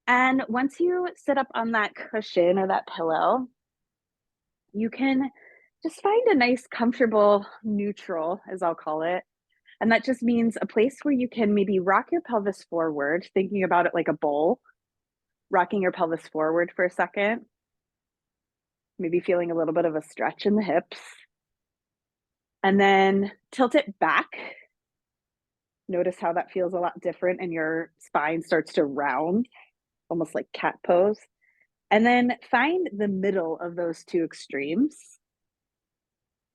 And once you sit up on that cushion or that pillow, you can just find a nice, comfortable neutral, as I'll call it. And that just means a place where you can maybe rock your pelvis forward, thinking about it like a bowl, rocking your pelvis forward for a second, maybe feeling a little bit of a stretch in the hips, and then tilt it back. Notice how that feels a lot different and your spine starts to round, almost like cat pose. And then find the middle of those two extremes.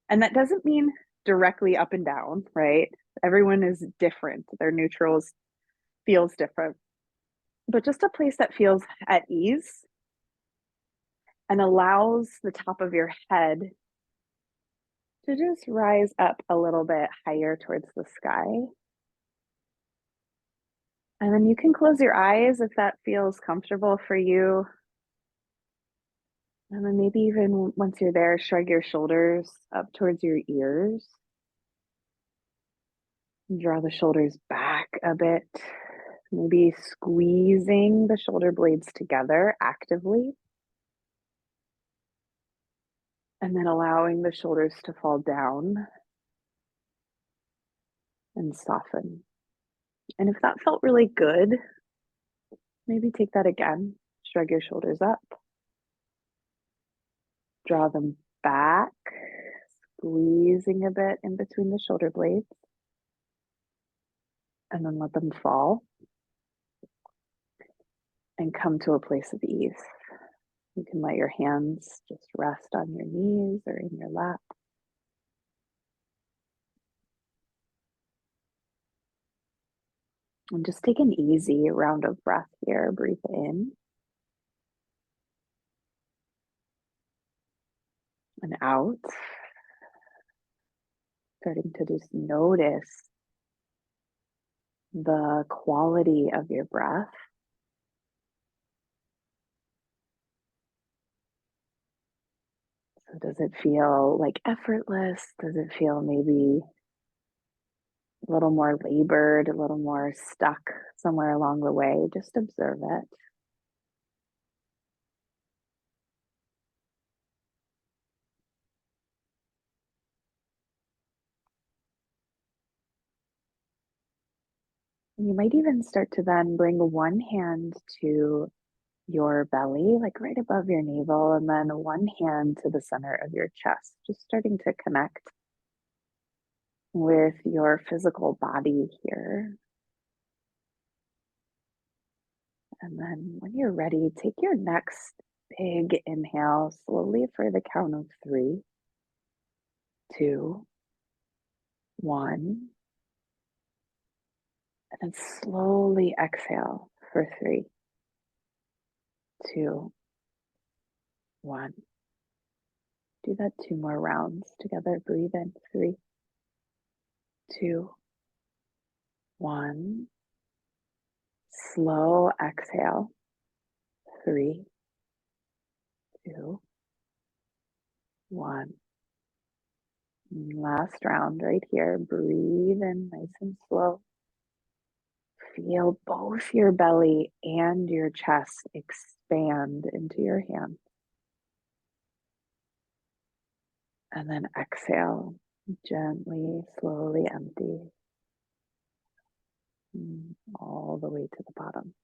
And that doesn't mean directly up and down, right? Everyone is different. Their neutrals feels different, but just a place that feels at ease and allows the top of your head to just rise up a little bit higher towards the sky. And then you can close your eyes if that feels comfortable for you. And then maybe even once you're there, shrug your shoulders up towards your ears. Draw the shoulders back a bit, maybe squeezing the shoulder blades together actively. And then allowing the shoulders to fall down and soften. And if that felt really good, maybe take that again. Shrug your shoulders up, draw them back, squeezing a bit in between the shoulder blades, and then let them fall and come to a place of ease. You can let your hands just rest on your knees or in your lap. And just take an easy round of breath here. Breathe in and out. Starting to just notice the quality of your breath. So does it feel like effortless? Does it feel maybe a little more labored, a little more stuck somewhere along the way? Just observe it. And you might even start to then bring one hand to your belly, like right above your navel, and then one hand to the center of your chest, just starting to connect with your physical body here. And then when you're ready, take your next big inhale slowly for the count of 3, 2, 1. And then slowly exhale for 3, 2, 1. Do that 2 more rounds together. Breathe in 3, 2, 1. Slow exhale. 3, 2, 1. Last round right here. Breathe in nice and slow. Feel both your belly and your chest expand into your hands. And then exhale, gently, slowly empty all the way to the bottom.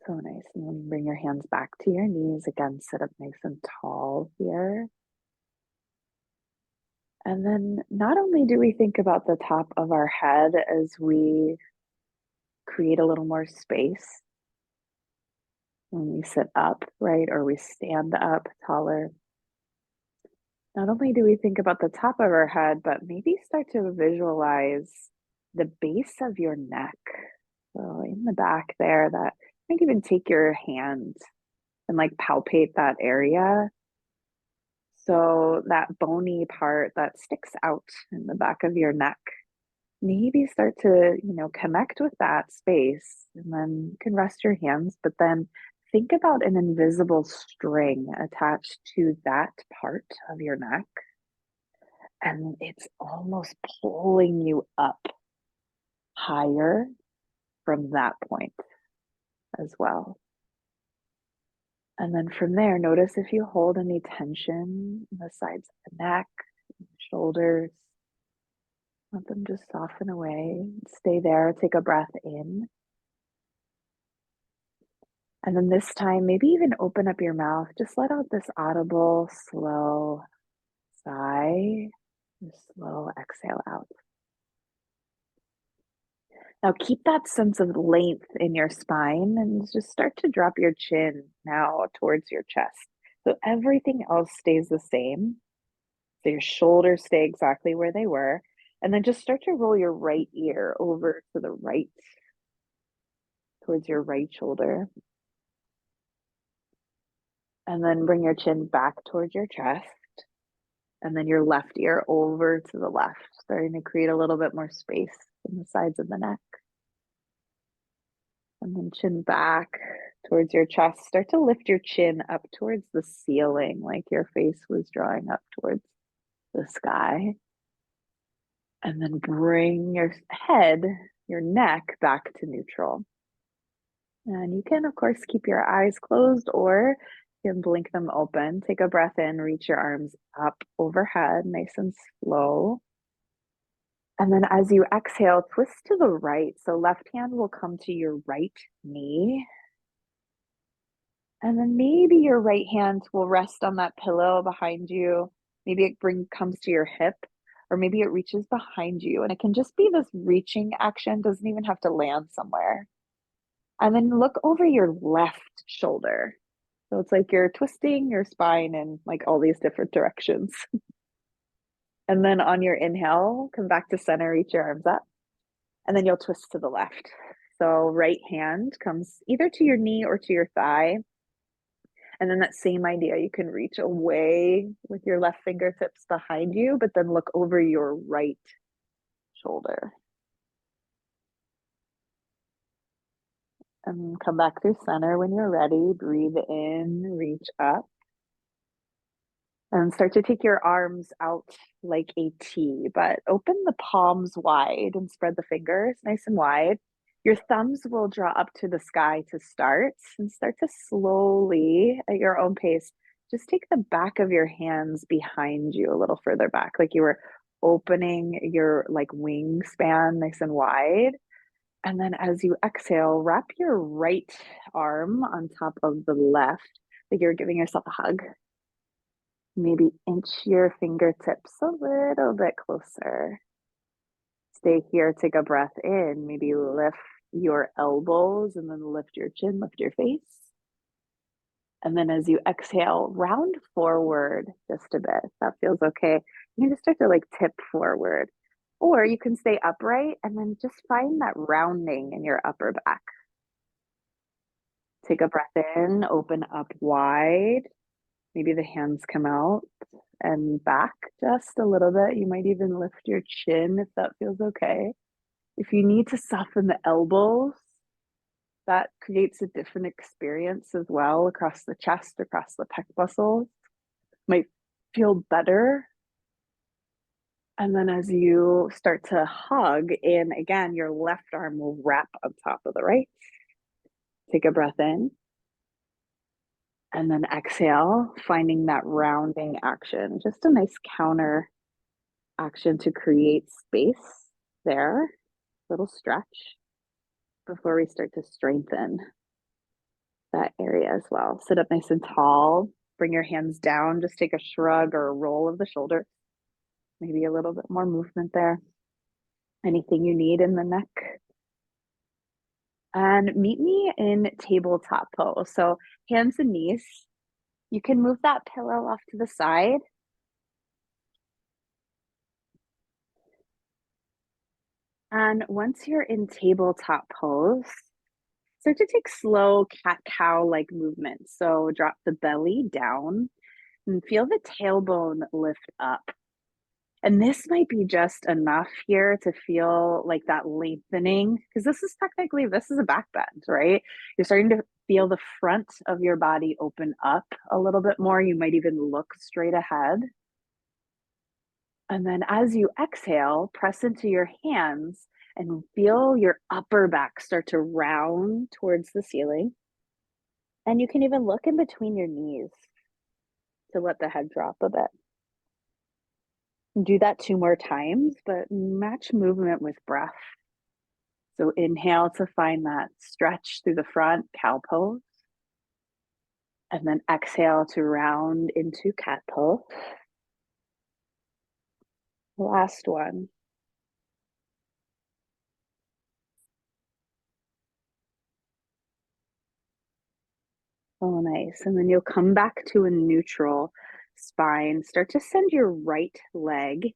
So nice. And then bring your hands back to your knees. Again, sit up nice and tall here. And then not only do we think about the top of our head as we create a little more space when we sit up, right? Or we stand up taller. Not only do we think about the top of our head, but maybe start to visualize the base of your neck. So in the back there, that might even take your hand and like palpate that area. So that bony part that sticks out in the back of your neck, maybe start to, connect with that space, and then you can rest your hands, but then think about an invisible string attached to that part of your neck. And it's almost pulling you up higher from that point as well. And then from there, notice if you hold any tension in the sides of the neck, shoulders, let them just soften away. Stay there, take a breath in. And then this time, maybe even open up your mouth. Just let out this audible, slow sigh, a slow exhale out. Now keep that sense of length in your spine and just start to drop your chin now towards your chest. So everything else stays the same. So your shoulders stay exactly where they were. And then just start to roll your right ear over to the right, towards your right shoulder. And then bring your chin back towards your chest. And then your left ear over to the left, starting to create a little bit more space in the sides of the neck. And then chin back towards your chest. Start to lift your chin up towards the ceiling, like your face was drawing up towards the sky. And then bring your head, your neck back to neutral. And you can, of course, keep your eyes closed or you can blink them open. Take a breath in, reach your arms up overhead, nice and slow. And then as you exhale, twist to the right. So left hand will come to your right knee. And then maybe your right hand will rest on that pillow behind you. Maybe it comes to your hip, or maybe it reaches behind you. And it can just be this reaching action, doesn't even have to land somewhere. And then look over your left shoulder. So it's like you're twisting your spine in like all these different directions. And then on your inhale, come back to center, reach your arms up. And then you'll twist to the left. So right hand comes either to your knee or to your thigh. And then that same idea, you can reach away with your left fingertips behind you, but then look over your right shoulder. And come back through center when you're ready. Breathe in, reach up. And start to take your arms out like a T, but open the palms wide and spread the fingers nice and wide. Your thumbs will draw up to the sky to start and start to slowly, at your own pace, just take the back of your hands behind you a little further back, like you were opening your like wingspan nice and wide. And then as you exhale, wrap your right arm on top of the left, like you're giving yourself a hug. Maybe inch your fingertips a little bit closer. Stay here, take a breath in, maybe lift your elbows and then lift your chin, lift your face. And then as you exhale, round forward just a bit. If that feels okay. You can just start to like tip forward. Or you can stay upright and then just find that rounding in your upper back. Take a breath in, open up wide. Maybe the hands come out and back just a little bit. You might even lift your chin if that feels okay. If you need to soften the elbows, that creates a different experience as well across the chest, across the pec muscles. Might feel better. And then as you start to hug in, again, your left arm will wrap on top of the right. Take a breath in. And then exhale, finding that rounding action, just a nice counter action to create space there, little stretch before we start to strengthen that area as well. Sit up nice and tall, bring your hands down, just take a shrug or a roll of the shoulders, maybe a little bit more movement there. Anything you need in the neck. And meet me in tabletop pose. So hands and knees. You can move that pillow off to the side. And once you're in tabletop pose, start to take slow cat-cow like movements. So drop the belly down and feel the tailbone lift up. And this might be just enough here to feel like that lengthening, because this is a back bend, right? You're starting to feel the front of your body open up a little bit more. You might even look straight ahead. And then as you exhale, press into your hands and feel your upper back start to round towards the ceiling. And you can even look in between your knees to let the head drop a bit. Do that 2 more times, but match movement with breath. So inhale to find that stretch through the front, cow pose. And then exhale to round into cat pose. Last one. Oh, nice. And then you'll come back to a neutral spine. Start to send your right leg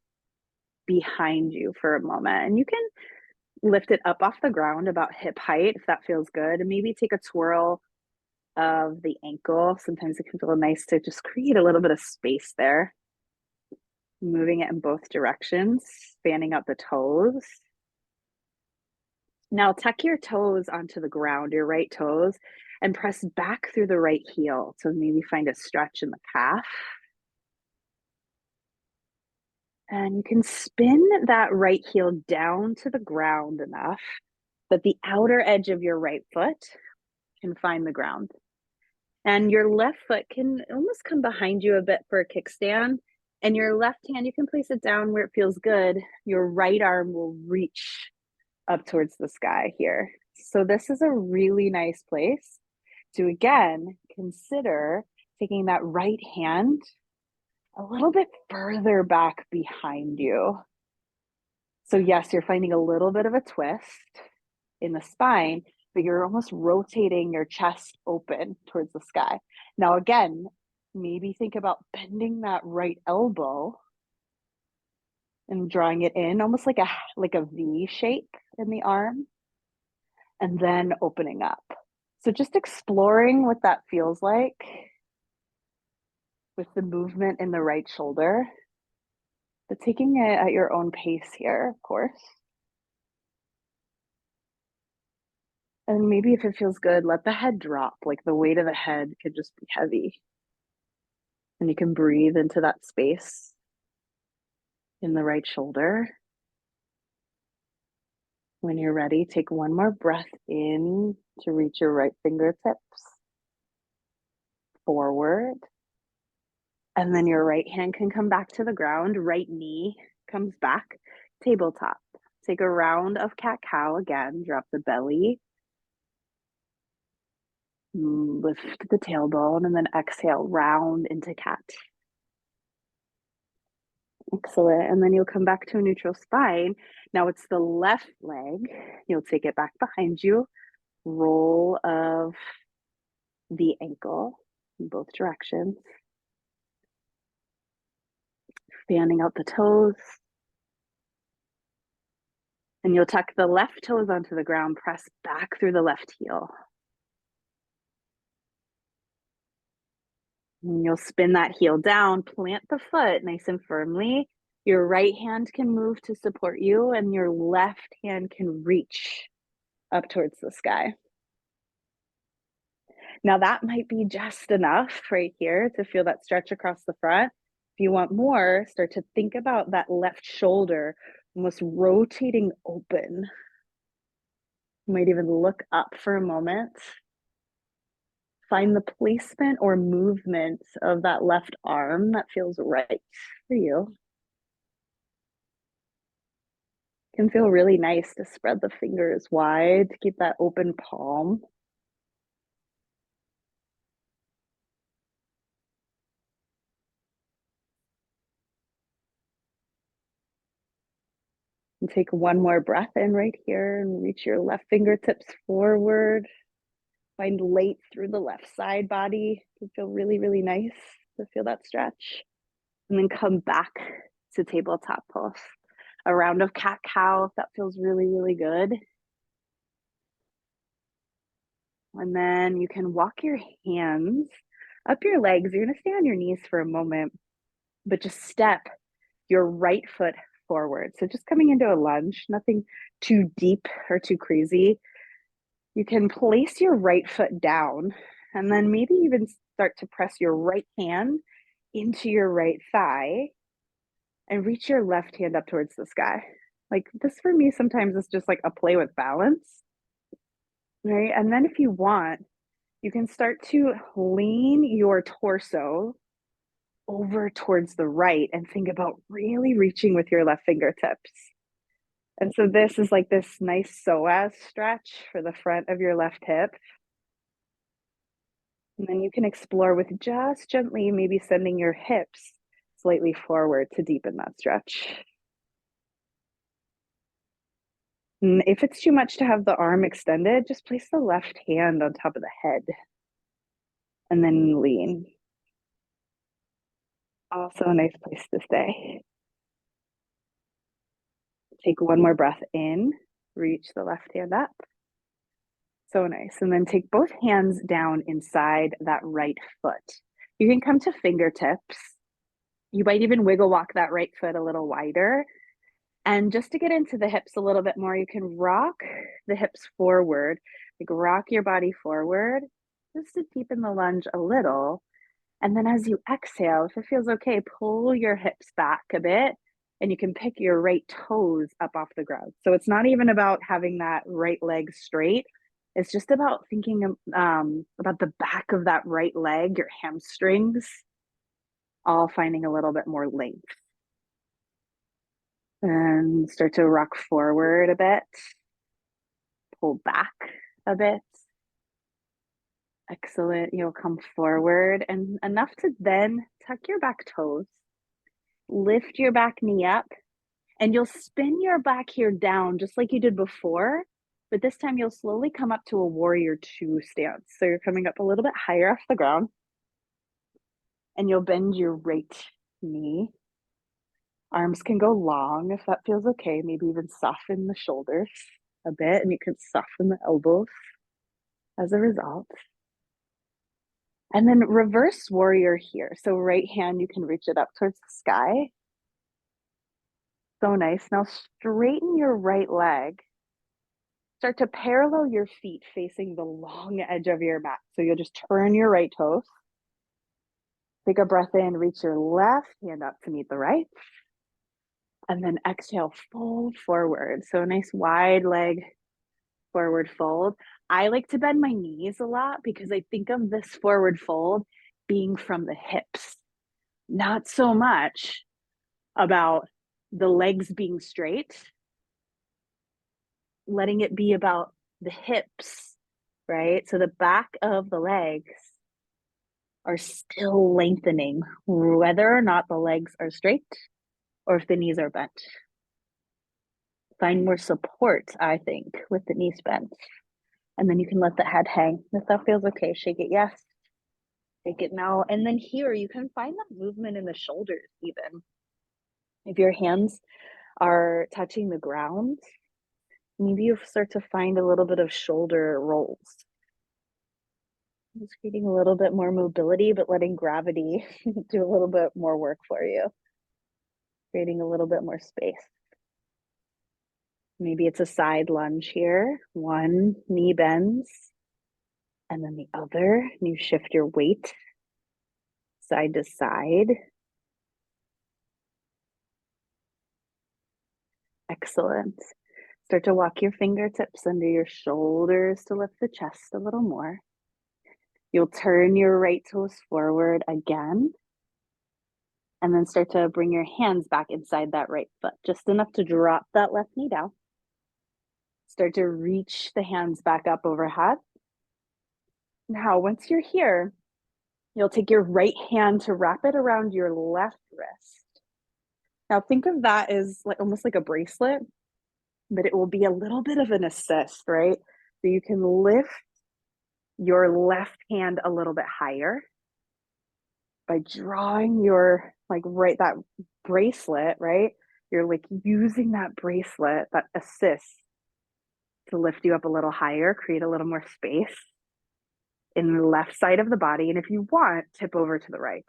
behind you for a moment. And you can lift it up off the ground about hip height if that feels good. And maybe take a twirl of the ankle. Sometimes it can feel nice to just create a little bit of space there. Moving it in both directions, fanning out the toes. Now tuck your toes onto the ground, your right toes, and press back through the right heel. So maybe find a stretch in the calf. And you can spin that right heel down to the ground enough that the outer edge of your right foot can find the ground. And your left foot can almost come behind you a bit for a kickstand. And your left hand, you can place it down where it feels good. Your right arm will reach up towards the sky here. So this is a really nice place to, again, consider taking that right hand a little bit further back behind you. So yes, you're finding a little bit of a twist in the spine, but you're almost rotating your chest open towards the sky. Now, again, maybe think about bending that right elbow and drawing it in almost like a V shape in the arm, and then opening up. So just exploring what that feels like with the movement in the right shoulder, but taking it at your own pace here, of course. And maybe if it feels good, let the head drop, like the weight of the head could just be heavy. And you can breathe into that space in the right shoulder. When you're ready, take one more breath in to reach your right fingertips forward. And then your right hand can come back to the ground, right knee comes back, tabletop. Take a round of cat-cow again, drop the belly, lift the tailbone, and then exhale, round into cat. Excellent. And then you'll come back to a neutral spine. Now it's the left leg. You'll take it back behind you, roll of the ankle in both directions, fanning out the toes. And you'll tuck the left toes onto the ground, press back through the left heel. And you'll spin that heel down, plant the foot nice and firmly. Your right hand can move to support you, and your left hand can reach up towards the sky. Now that might be just enough right here to feel that stretch across the front. If you want more, start to think about that left shoulder almost rotating open. You might even look up for a moment. Find the placement or movement of that left arm that feels right for you. It can feel really nice to spread the fingers wide to keep that open palm. And take one more breath in right here and reach your left fingertips forward. Find length through the left side body. It can feel really, really nice to feel that stretch. And then come back to tabletop pose. A round of cat-cow if that feels really, really good. And then you can walk your hands up your legs. You're gonna stay on your knees for a moment, but just step your right foot forward. So just coming into a lunge, nothing too deep or too crazy. You can place your right foot down and then maybe even start to press your right hand into your right thigh and reach your left hand up towards the sky. Like this for me sometimes is just like a play with balance, right? And then if you want, you can start to lean your torso over towards the right and think about really reaching with your left fingertips. And so this is like this nice psoas stretch for the front of your left hip. And then you can explore with just gently maybe sending your hips slightly forward to deepen that stretch. And if it's too much to have the arm extended, just place the left hand on top of the head and then lean. Also a nice place to stay. Take one more breath in, reach the left hand up. So nice. And then take both hands down inside that right foot. You can come to fingertips. You might even wiggle walk that right foot a little wider. And just to get into the hips a little bit more, you can rock the hips forward, like rock your body forward just to deepen the lunge a little. And then as you exhale, if it feels okay, pull your hips back a bit and you can pick your right toes up off the ground. So it's not even about having that right leg straight. It's just about thinking about the back of that right leg, your hamstrings, all finding a little bit more length. And start to rock forward a bit, pull back a bit. Excellent. You'll come forward and enough to then tuck your back toes, lift your back knee up, and you'll spin your back here down just like you did before. But this time you'll slowly come up to a warrior two stance. So you're coming up a little bit higher off the ground and you'll bend your right knee. Arms can go long if that feels okay. Maybe even soften the shoulders a bit and you can soften the elbows as a result. And then reverse warrior here. So right hand, you can reach it up towards the sky. So nice. Now straighten your right leg. Start to parallel your feet facing the long edge of your mat. So you'll just turn your right toes. Take a breath in, reach your left hand up to meet the right. And then exhale, fold forward. So a nice wide leg forward fold. I like to bend my knees a lot because I think of this forward fold being from the hips, not so much about the legs being straight, letting it be about the hips, right? So the back of the legs are still lengthening, whether or not the legs are straight or if the knees are bent. Find more support, I think, with the knees bent. And then you can let the head hang. If that feels okay, shake it yes. Shake it no. And then here you can find the movement in the shoulders even. If your hands are touching the ground, maybe you start to find a little bit of shoulder rolls. Just creating a little bit more mobility, but letting gravity do a little bit more work for you. Creating a little bit more space. Maybe it's a side lunge here. One knee bends and then the other, and you shift your weight side to side. Excellent. Start to walk your fingertips under your shoulders to lift the chest a little more. You'll turn your right toes forward again. And then start to bring your hands back inside that right foot, just enough to drop that left knee down. Start to reach the hands back up overhead. Now, once you're here, you'll take your right hand to wrap it around your left wrist. Now, think of that as like almost like a bracelet, but it will be a little bit of an assist, right? So you can lift your left hand a little bit higher by drawing your that bracelet, right? You're like using that bracelet, that assist to lift you up a little higher, create a little more space in the left side of the body. And if you want, tip over to the right.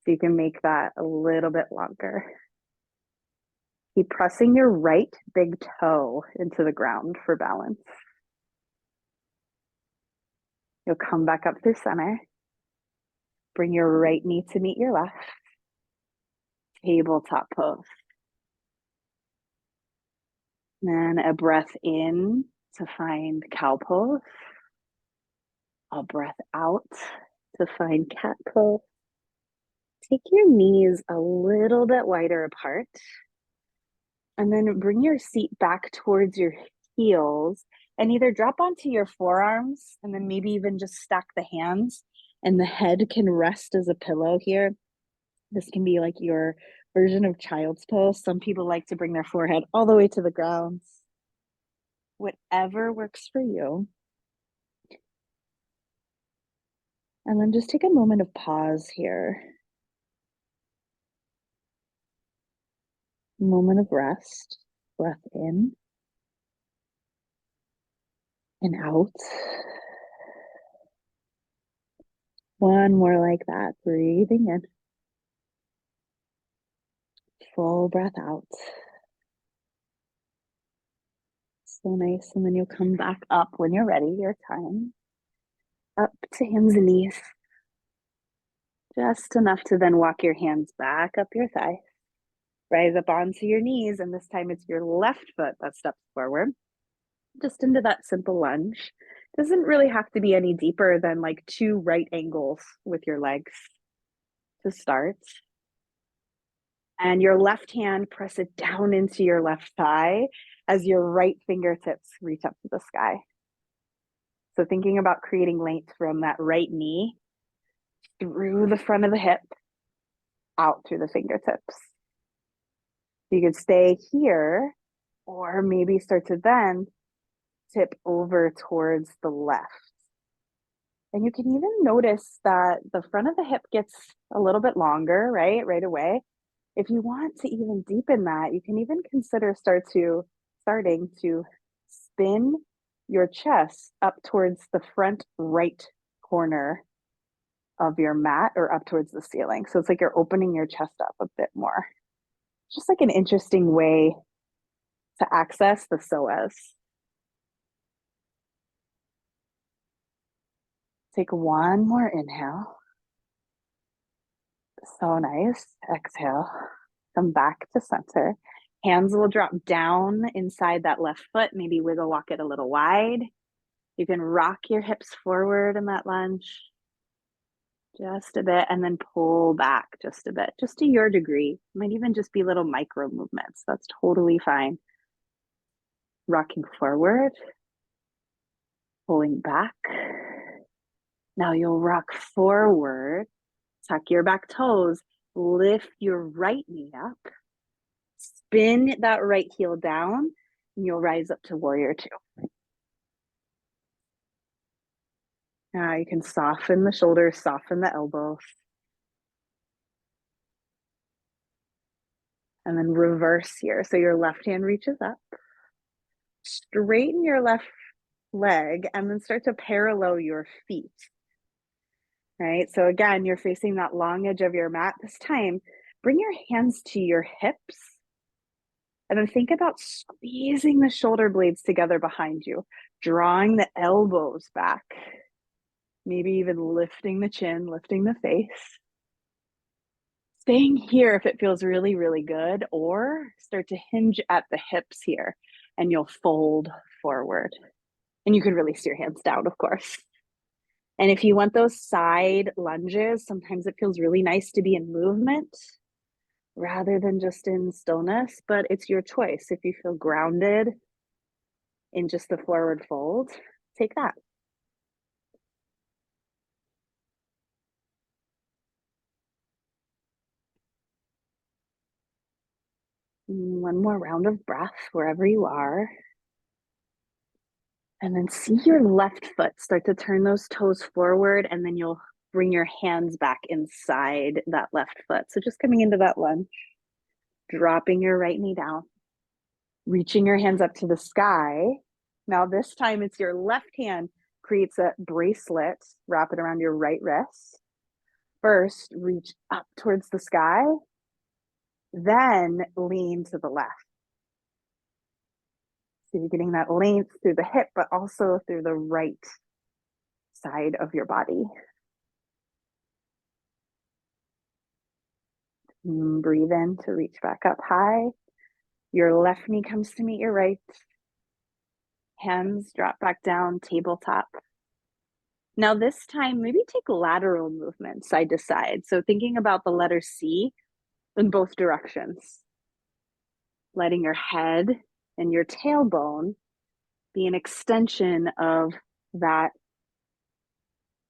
So you can make that a little bit longer. Keep pressing your right big toe into the ground for balance. You'll come back up through center. Bring your right knee to meet your left. tabletop pose. Then a breath in to find cow pose. A breath out to find cat pose. Take your knees a little bit wider apart. And then bring your seat back towards your heels and either drop onto your forearms and then maybe even just stack the hands and the head can rest as a pillow here. This can be like your version of child's pose. Some people like to bring their forehead all the way to the ground. Whatever works for you. And then just take a moment of pause here. Moment of rest. Breath in and out. One more like that. Breathing in. Full breath out. So nice. And then you'll come back up when you're ready, your time. Up to hands and knees. Just enough to then walk your hands back up your thigh. Rise up onto your knees, and this time it's your left foot that steps forward. Just into that simple lunge. Doesn't really have to be any deeper than like 2 right angles with your legs to start. And your left hand, press it down into your left thigh as your right fingertips reach up to the sky. So thinking about creating length from that right knee through the front of the hip, out through the fingertips. You could stay here, or maybe start to then tip over towards the left. And you can even notice that the front of the hip gets a little bit longer, right away. If you want to even deepen that, you can even consider starting to spin your chest up towards the front right corner of your mat or up towards the ceiling. So it's like you're opening your chest up a bit more. Just like an interesting way to access the psoas. Take one more inhale. So nice. Exhale. Come back to center. Hands will drop down inside that left foot. Maybe wiggle walk it a little wide. You can rock your hips forward in that lunge just a bit and then pull back just a bit, just to your degree. Might even just be little micro movements. That's totally fine. Rocking forward, pulling back. Now you'll rock forward, tuck your back toes, lift your right knee up, spin that right heel down, and you'll rise up to warrior 2. Now you can soften the shoulders, soften the elbows. And then reverse here. So your left hand reaches up. Straighten your left leg and then start to parallel your feet. Right? So again, you're facing that long edge of your mat. This time, bring your hands to your hips. And then think about squeezing the shoulder blades together behind you, drawing the elbows back. Maybe even lifting the chin, lifting the face. Staying here if it feels really, really good, or start to hinge at the hips here and you'll fold forward. And you can release your hands down, of course. And if you want those side lunges, sometimes it feels really nice to be in movement rather than just in stillness, but it's your choice. If you feel grounded in just the forward fold, take that. One more round of breath wherever you are. And then see your left foot start to turn those toes forward, and then you'll bring your hands back inside that left foot. So just coming into that lunge, dropping your right knee down, reaching your hands up to the sky. Now this time it's your left hand creates a bracelet, wrap it around your right wrist. First, reach up towards the sky, then lean to the left. So you're getting that length through the hip, but also through the right side of your body. Breathe in to reach back up high. Your left knee comes to meet your right. Hands drop back down, tabletop. Now, this time, maybe take lateral movement side to side. So, thinking about the letter C in both directions, letting your head and your tailbone be an extension of that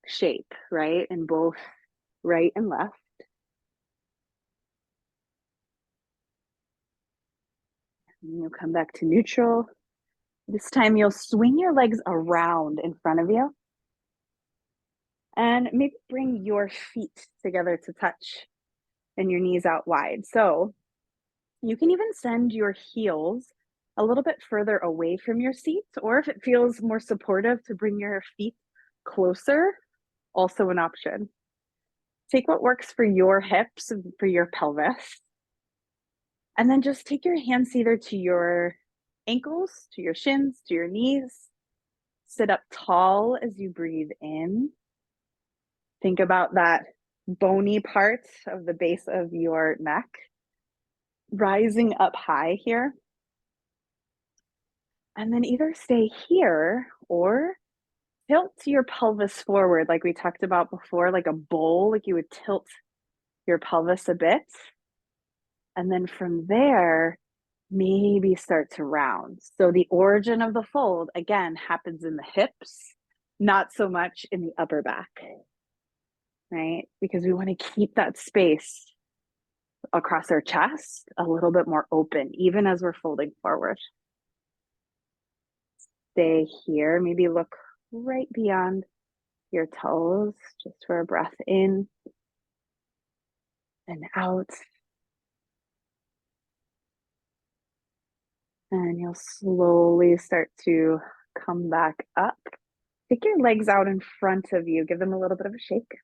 shape, right? In both right and left. And you'll come back to neutral. This time, you'll swing your legs around in front of you and maybe bring your feet together to touch and your knees out wide. So, you can even send your heels a little bit further away from your seat, or if it feels more supportive to bring your feet closer, also an option. Take what works for your hips and for your pelvis. And then just take your hands either to your ankles, to your shins, to your knees. Sit up tall as you breathe in. Think about that bony part of the base of your neck. Rising up high here. And then either stay here or tilt your pelvis forward, like we talked about before, like a bowl, like you would tilt your pelvis a bit. And then from there, maybe start to round. So the origin of the fold, again, happens in the hips, not so much in the upper back, right? Because we want to keep that space across our chest a little bit more open, even as we're folding forward. Stay here, maybe look right beyond your toes, just for a breath in and out. And you'll slowly start to come back up. Take your legs out in front of you, give them a little bit of a shake.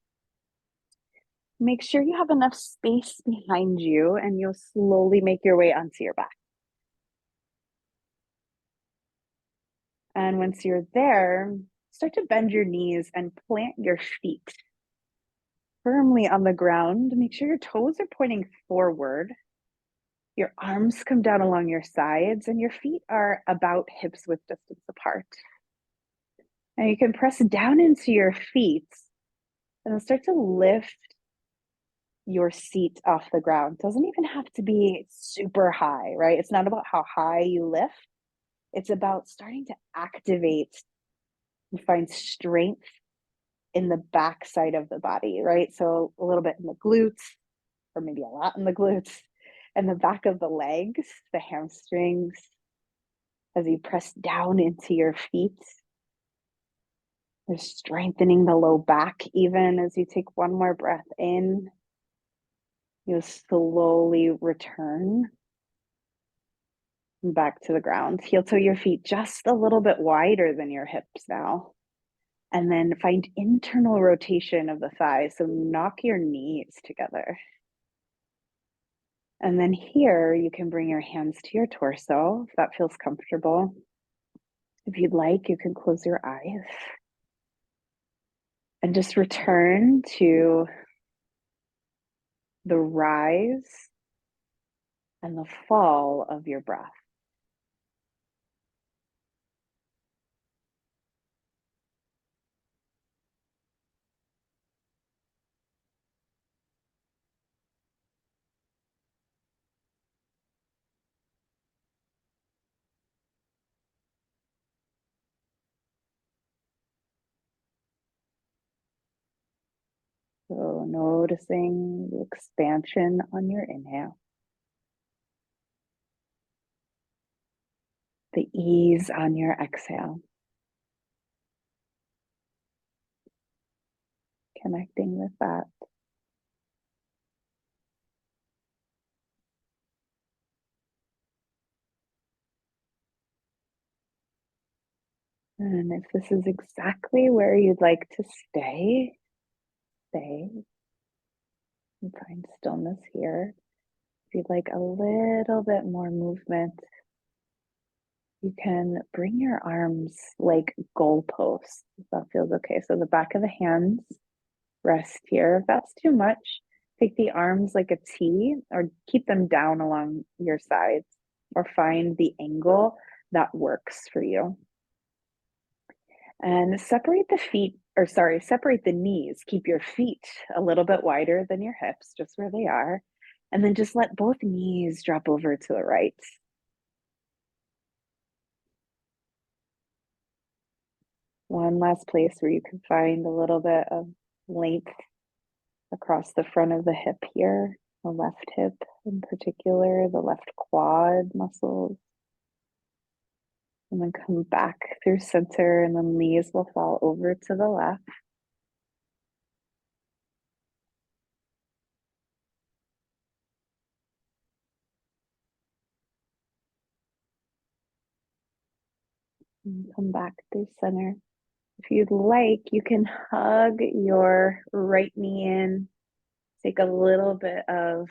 Make sure you have enough space behind you, and you'll slowly make your way onto your back. And once you're there, start to bend your knees and plant your feet firmly on the ground. Make sure your toes are pointing forward. Your arms come down along your sides, and your feet are about hips width distance apart. And you can press down into your feet and then start to lift your seat off the ground. It doesn't even have to be super high, right? It's not about how high you lift. It's about starting to activate and find strength in the back side of the body, right? So a little bit in the glutes, or maybe a lot in the glutes, and the back of the legs, the hamstrings, as you press down into your feet. You're strengthening the low back even as you take one more breath in. You'll slowly return back to the ground. Heel toe your feet just a little bit wider than your hips now. And then find internal rotation of the thighs. So knock your knees together. And then here you can bring your hands to your torso if that feels comfortable. If you'd like, you can close your eyes and just return to the rise and the fall of your breath. So noticing the expansion on your inhale, the ease on your exhale, connecting with that. And if this is exactly where you'd like to stay, stay and find stillness here. If you'd like a little bit more movement, you can bring your arms like goalposts, if that feels okay. So the back of the hands rest here. If that's too much, Take the arms like a T or keep them down along your sides or find the angle that works for you. And separate the feet, or sorry, separate the knees. Keep your feet a little bit wider than your hips, just where they are. And then just let both knees drop over to the right. One last place where you can find a little bit of length across the front of the hip here, the left hip in particular, the left quad muscles. And then come back through center, and then knees will fall over to the left. And come back through center. If you'd like, you can hug your right knee in. Take a little bit of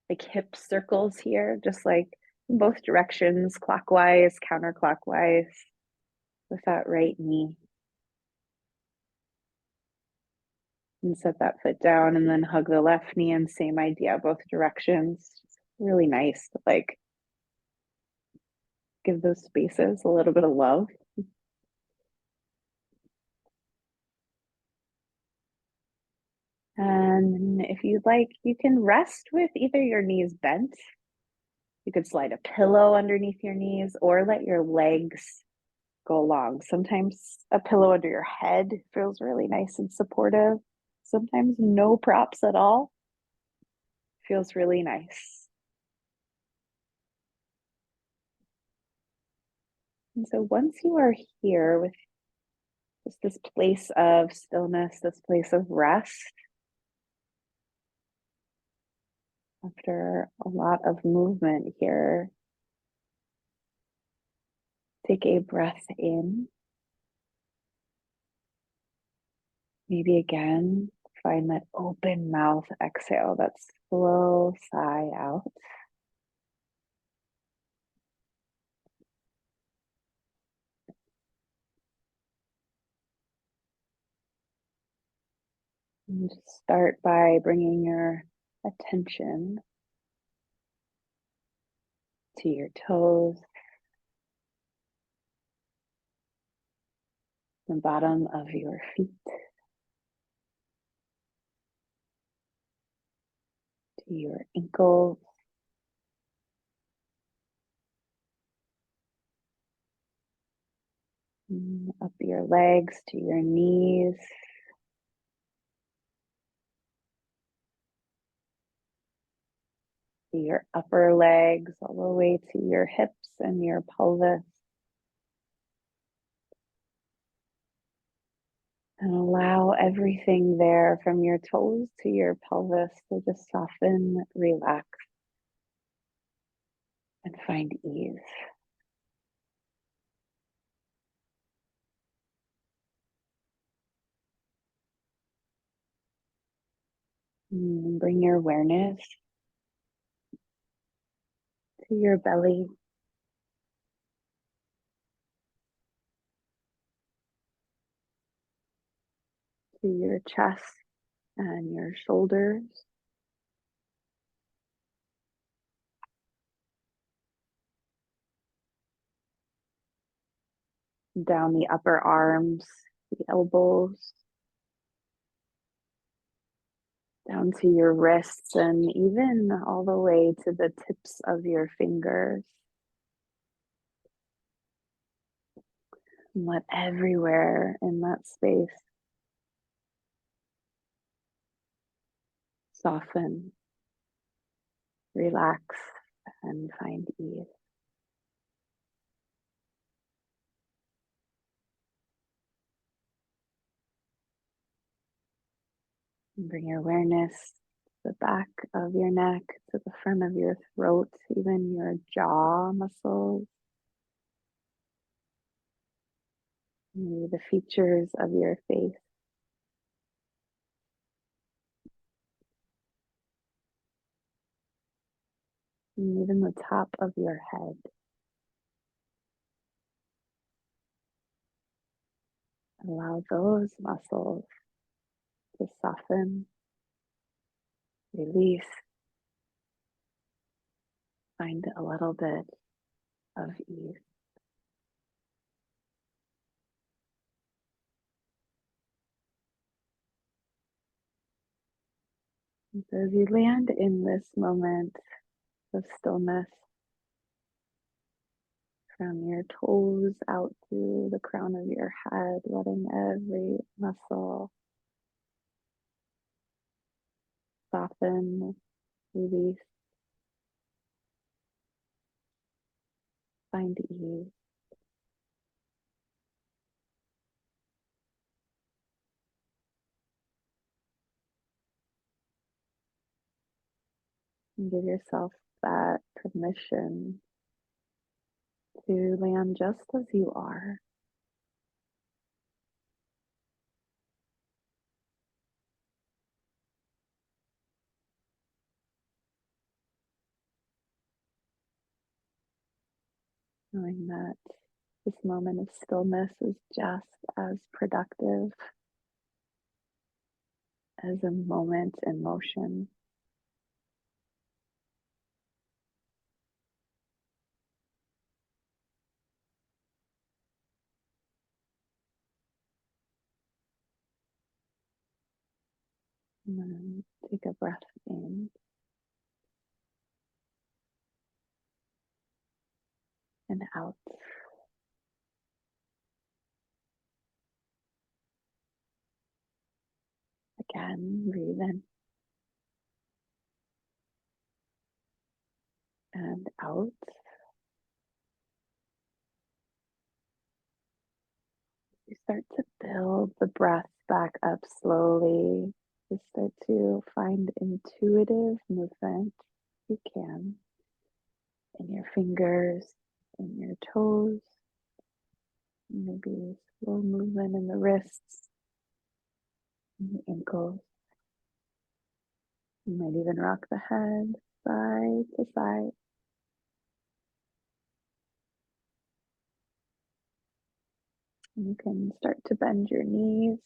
like hip circles here, just like in both directions, clockwise, counterclockwise, with that right knee. And set that foot down and then hug the left knee in, same idea, both directions. Really nice to like give those spaces a little bit of love. And if you'd like, you can rest with either your knees bent. You could slide a pillow underneath your knees or let your legs go long. Sometimes a pillow under your head feels really nice and supportive. Sometimes no props at all feels really nice. And so once you are here with just this place of stillness, this place of rest, after a lot of movement here, take a breath in. Maybe again, find that open mouth exhale, that slow sigh out. And just start by bringing your attention to your toes, the bottom of your feet, to your ankles, up your legs to your knees, to your upper legs, all the way to your hips and your pelvis. And allow everything there from your toes to your pelvis to just soften, relax, and find ease. And bring your awareness to your belly, to your chest and your shoulders. Down the upper arms, the elbows, down to your wrists, and even all the way to the tips of your fingers. And let everywhere in that space soften, relax, and find ease. And bring your awareness to the back of your neck, to the front of your throat, even your jaw muscles, maybe the features of your face. And even the top of your head. Allow those muscles to soften release, find a little bit of ease. And so as you land in this moment of stillness, from your toes out to the crown of your head, letting every muscle soften, release, find ease. And give yourself that permission to land just as you are. Knowing that this moment of stillness is just as productive as a moment in motion. And then take a breath in and out. Again, breathe in and out. You start to build the breath back up slowly. You start to find intuitive movement, if you can, in your fingers, in your toes, maybe slow movement in the wrists, in the ankles. You might even rock the head side to side. And you can start to bend your knees.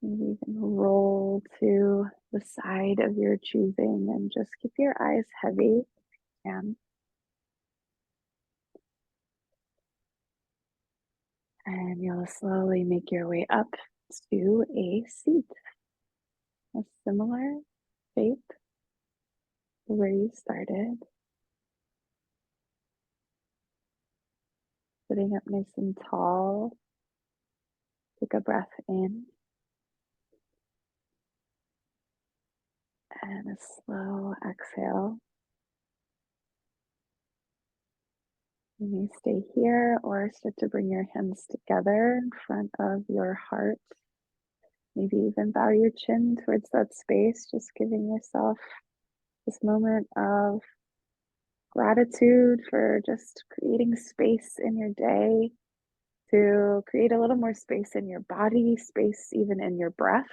Maybe even roll to the side of your choosing and just keep your eyes heavy. And you'll slowly make your way up to a seat, a similar shape to where you started. Sitting up nice and tall. Take a breath in and a slow exhale. You may stay here or start to bring your hands together in front of your heart. Maybe even bow your chin towards that space, just giving yourself this moment of gratitude for just creating space in your day, to create a little more space in your body, space even in your breath.